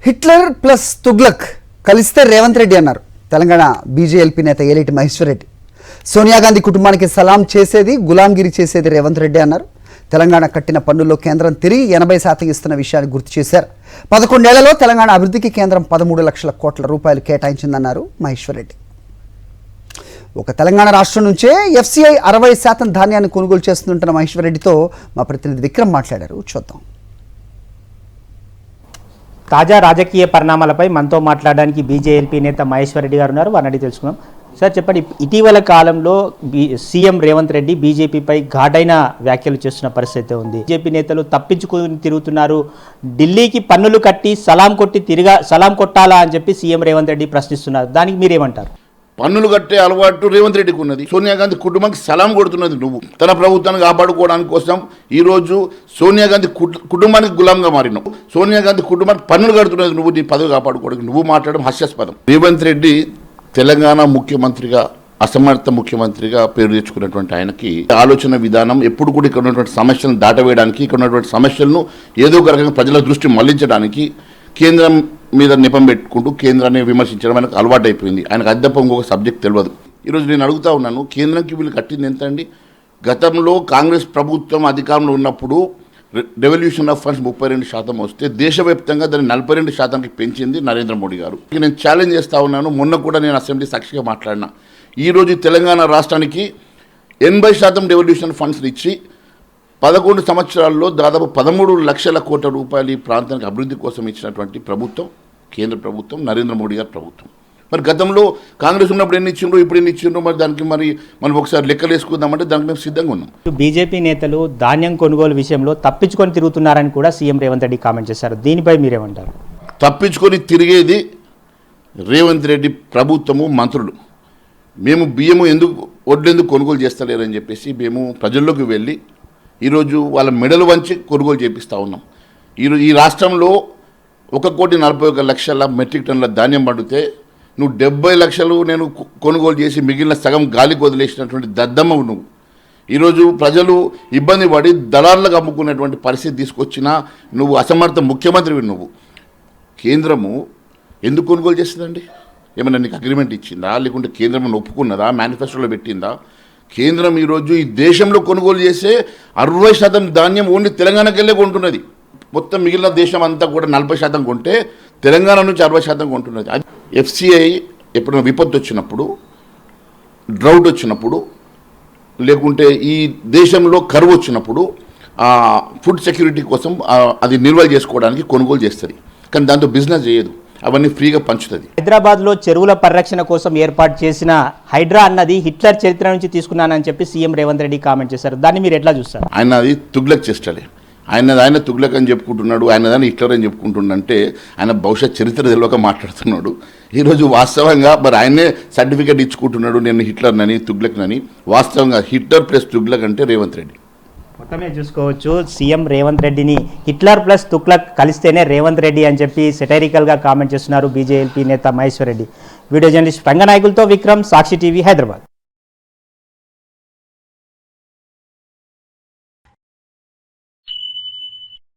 Hitler plus Tughlaq కలిస్తే రేవంత్ రెడ్డి అన్నారు Telangana BJLP నేత ఏలేటి మహేశ్వర్ రెడ్డి. సోనియా గాంధీ కుటుంబానికి సలాం చేసేది గులాంగిరి చేసేది రేవంత్ రెడ్డి అన్నారు. తెలంగాణ కట్టిన పన్నుల్లో కేంద్రం తిరిగి 80% ఇస్తున్న విషయాన్ని గుర్తు చేశారు. 11 ఏళ్లలో తెలంగాణ అభివృద్ధికి కేంద్రం 13 లక్షల కోట్ల రూపాయలు కేటాయించిందన్నారు మహేశ్వర్ రెడ్డి. ఒక తెలంగాణ రాష్ట్రం నుంచే ఎఫ్సిఐ 60% ధాన్యాన్ని కొనుగోలు చేస్తుంటున్న మహేశ్వర్ రెడ్డితో మా ప్రతినిధి విక్రమ్ మాట్లాడారు. చూద్దాం. తాజా రాజకీయ పరిణామాలపై మనతో మాట్లాడడానికి బీజేఎల్పీ నేత మహేశ్వర్ రెడ్డి గారు ఉన్నారు. వారిని తెలుసుకుందాం. సార్ చెప్పండి, ఇటీవల కాలంలో సీఎం రేవంత్ రెడ్డి బీజేపీపై ఘాటైన వ్యాఖ్యలు చేస్తున్న పరిస్థితి ఉంది. బీజేపీ నేతలు తప్పించుకుని తిరుగుతున్నారు. ఢిల్లీకి పన్నులు కట్టి సలాం కొట్టాలా అని చెప్పి సీఎం రేవంత్ రెడ్డి ప్రశ్నిస్తున్నారు. దానికి మీరేమంటారు? పన్నులు కట్టే అలవాటు రేవంత్ రెడ్డికి ఉన్నది. సోనియా గాంధీ కుటుంబానికి సలాం కొడుతున్నది నువ్వు. తన ప్రభుత్వాన్ని కాపాడుకోవడానికి కోసం ఈరోజు సోనియా గాంధీ కుటుంబానికి గులాంగా మారినావు. సోనియా గాంధీ కుటుంబానికి పన్నులు కడుతున్నది నువ్వు. నీ పదవి కాపాడుకోవడానికి నువ్వు మాట్లాడడం హాస్యాస్పదం. రేవంత్ రెడ్డి తెలంగాణ ముఖ్యమంత్రిగా, అసమర్థ ముఖ్యమంత్రిగా పేరు తెచ్చుకున్నటువంటి ఆయనకి ఆలోచన విధానం ఎప్పుడు కూడా ఇక్కడ ఉన్నటువంటి సమస్యలను దాటవేయడానికి, ఇక్కడ ఉన్నటువంటి సమస్యలను ఏదో ఒక రకంగా ప్రజల దృష్టి మళ్లించడానికి కేంద్రం మీద నెపం పెట్టుకుంటూ కేంద్రాన్ని విమర్శించడం ఆయనకు అలవాటు అయిపోయింది. ఆయనకు అద్దెప ఇంకొక సబ్జెక్ట్ తెలియదు. ఈరోజు నేను అడుగుతా ఉన్నాను, కేంద్రంకి వీళ్ళు కట్టింది ఎంత అండి? గతంలో కాంగ్రెస్ ప్రభుత్వం అధికారంలో ఉన్నప్పుడు డెవల్యూషన్ ఆఫ్ ఫండ్స్ 32% వస్తే దేశవ్యాప్తంగా దాన్ని 42%కి పెంచింది నరేంద్ర మోడీ గారు. నేను ఛాలెంజ్ చేస్తూ ఉన్నాను. మొన్న కూడా నేను అసెంబ్లీ సాక్షిగా మాట్లాడినా. ఈరోజు తెలంగాణ రాష్ట్రానికి 80% డెవల్యూషన్ ఫండ్స్ ఇచ్చి 11 సంవత్సరాల్లో దాదాపు 13 లక్షల కోట్ల రూపాయలు ఈ ప్రాంతానికి అభివృద్ధి కోసం ఇచ్చినటువంటి ప్రభుత్వం కేంద్ర ప్రభుత్వం, నరేంద్ర మోడీ గారి ప్రభుత్వం. మరి గతంలో కాంగ్రెస్ ఉన్నప్పుడు ఎన్ని ఇచ్చిండ్రు, ఇప్పుడు ఎన్ని ఇచ్చిండ్రు, మరి దానికి మనం ఒకసారి లెక్కలు వేసుకుందామంటే దానికి మేము సిద్ధంగా ఉన్నాం. బీజేపీ నేతలు ధాన్యం కొనుగోలు విషయంలో తప్పించుకొని తిరుగుతున్నారని కూడా సీఎం రేవంత్ రెడ్డి కామెంట్ చేశారు. దీనిపై మీరేమంటారు? తప్పించుకొని తిరిగేది రేవంత్ రెడ్డి ప్రభుత్వము, మంత్రులు. మేము బియ్యము వడ్లెందుకు కొనుగోలు చేస్తలేరని చెప్పేసి మేము ప్రజల్లోకి వెళ్ళి ఈరోజు వాళ్ళ మెడలు వంచి కొనుగోలు చేపిస్తూ ఉన్నాం. ఈరోజు ఈ రాష్ట్రంలో 1,41,00,000 మెట్రిక్ టన్నుల ధాన్యం పండితే నువ్వు 70 లక్షలు నేను కొనుగోలు చేసి మిగిలిన సగం గాలికి వదిలేసినటువంటి దద్దమ్మవు నువ్వు. ఈరోజు ప్రజలు ఇబ్బంది పడి దళారులకు అమ్ముకునేటువంటి పరిస్థితి తీసుకొచ్చినా నువ్వు అసమర్థ ముఖ్యమంత్రివి. నువ్వు కేంద్రము ఎందుకు కొనుగోలు చేస్తుందండి? ఏమైనా నీకు అగ్రిమెంట్ ఇచ్చిందా, లేకుంటే కేంద్రం ఒప్పుకున్నదా, మేనిఫెస్టోలో పెట్టిందా? కేంద్రం ఈరోజు ఈ దేశంలో కొనుగోలు చేసే 60% ధాన్యం ఓన్లీ తెలంగాణకి వెళ్ళే కొంటున్నది. మొత్తం మిగిలిన దేశం అంతా కూడా 40% కొంటే తెలంగాణ నుంచి 60% కొంటున్నది. ఎఫ్సిఐ ఎప్పుడైనా విపత్తు వచ్చినప్పుడు, డ్రౌట్ వచ్చినప్పుడు, లేకుంటే ఈ దేశంలో కరువు వచ్చినప్పుడు ఫుడ్ సెక్యూరిటీ కోసం అది నిల్వ చేసుకోవడానికి కొనుగోలు చేస్తుంది. కానీ దాంతో బిజినెస్ చేయదు, అవన్నీ ఫ్రీగా పంచుతుంది. హైదరాబాద్లో చెరువుల పరిరక్షణ కోసం ఏర్పాటు చేసిన హైడ్రా అన్నది హిట్లర్ చరిత్ర నుంచి తీసుకున్నానని చెప్పి సీఎం రేవంత్ రెడ్డి కామెంట్ చేశారు. దాన్ని మీరు ఎట్లా చూస్తారు? ఆయన అది తుగ్లక్ చేస్తాడే. ఆయన తుగ్లక్ అని చెప్పుకుంటున్నాడు, ఆయన హిట్లర్ అని చెప్పుకుంటుండంటే ఆయన భవిష్యత్ చరిత్ర తెలియక మాట్లాడుతున్నాడు. ఈరోజు వాస్తవంగా మరి ఆయనే సర్టిఫికేట్ ఇచ్చుకుంటున్నాడు, నేను హిట్లర్నని తుగ్లక్నని. వాస్తవంగా హిట్లర్ ప్లస్ తుగ్లక్ అంటే రేవంత్ రెడ్డి. మొత్తమే చూసుకోవచ్చు, సీఎం రేవంత్ రెడ్డిని హిట్లర్ ప్లస్ తుగ్లక్ కలిస్తేనే రేవంత్ రెడ్డి అని చెప్పి సెటైరికల్గా కామెంట్ చేస్తున్నారు బీజేఎల్పీ నేత మహేశ్వర్ రెడ్డి. వీడియో జర్నలిస్ట్ రంగనాయకులతో విక్రమ్, సాక్షి టీవీ, హైదరాబాద్.